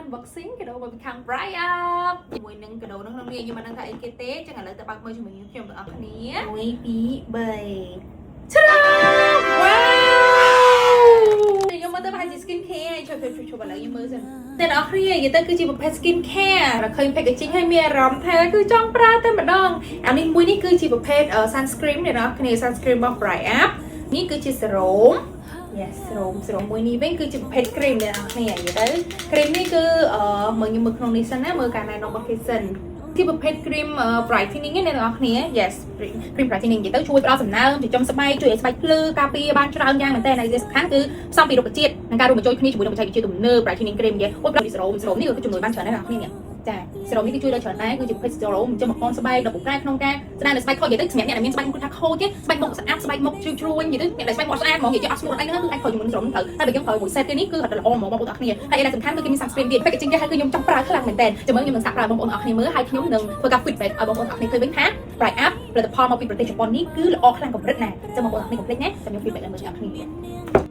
unboxing กระโดดมาខាង bright up ជាមួយនឹងកระโดดនៅក្នុងនេះខ្ញុំមិនដឹងថាអីគេទេចឹងឥឡូវទៅបើកមើលជាមួយខ្ញុំទាំងអស់គ្នា1 2 3ឆ្លាវ៉ាវខ្ញុំមើលទៅប្រហែលជា skin care ជួយឥឡូវខ្ញុំមើលសិនតែដល់គ្នានិយាយទៅគឺជាប្រភេទ skin care តែឃើញ packaging ឲ្យមានអារម្មណ៍ថាគឺចង់ប្រើតែម្ដងអានេះមួយនេះគឺជាប្រភេទ sunscreen អ្នកនរគ្នា sunscreen របស់ bright up នេះគឺជា serum yes serum មួយនេះវិញគឺជាប្រភេទ cream អ្នកនរគ្នានិយាយទៅ cream នេះគឺមើលខ្ញុំមើលក្នុងនេះសិនណាមើលការណែនាំរបស់គេសិនជាប្រភេទ cream brightening នេះអ្នកនរគ្នា yes cream brightening និយាយទៅជួយផ្ដល់សំណើមចិញ្ចឹមស្បែកជួយឲ្យស្បែកភ្លឺការពារបានច្រើនយ៉ាងមែនតើហើយសំខាន់គឺផ្សំពីរុក្ខជាតិនិងការរួមបញ្ចូលគ្នាជាមួយនឹងបច្ចេកវិទ្យាទំនើប brightening cream និយាយអូយ serum នេះគឺជំនួយបានច្រើនណាស់អ្នកនរគ្នាចា serum នេះគឺជួយដល់ច្រើនដែរគឺជាប្រភេទ serum ចិញ្ចឹមអពន្ធស្បែកដល់ពូកែក្នុងការស្ដារនៅស្បែកខូចនិយាយទៅសម្រាប់អ្នកដែលមានស្បែកមុខថាខូចទេស្បែកមុខស្អាតស្បែកមុខជ្រួញនិយាយទៅអ្នកដែលស្បែកមុខស្អាតហ្មងនិយាយអត់ស្ងួតអីហ្នឹងគឺអាចខូចជាមួយនឹង serum ទៅហើយបើយើងប្រើមួយ set នេះគឺរត់ល្អហ្មងបងប្អូនអរគ្នាហើយឯកសំខាន់គឺគេមាន sunscreen ទៀត packaging គេឲ្យគឺខ្ញុំចង់ប្រើខ្លាំងមែនតើចាំមើលខ្ញុំនឹងសាកប្រើបងប្អូនអរគ្នាមើលហើយខ្ញុំនឹងធ្វើការ feedback ឲ្យបងប្អូនអរគ្នាឃើញវិញថា bright up ផលិតផលមកពីប្រទេសជប៉ុននេះគឺល្អខ្លាំងកម្រិតណាចាំបងប្អូនអរគ្នាកុំភ្លេចណាចាំខ្ញុំ feedback ឲ្យមើលអ្នកអរគ្នា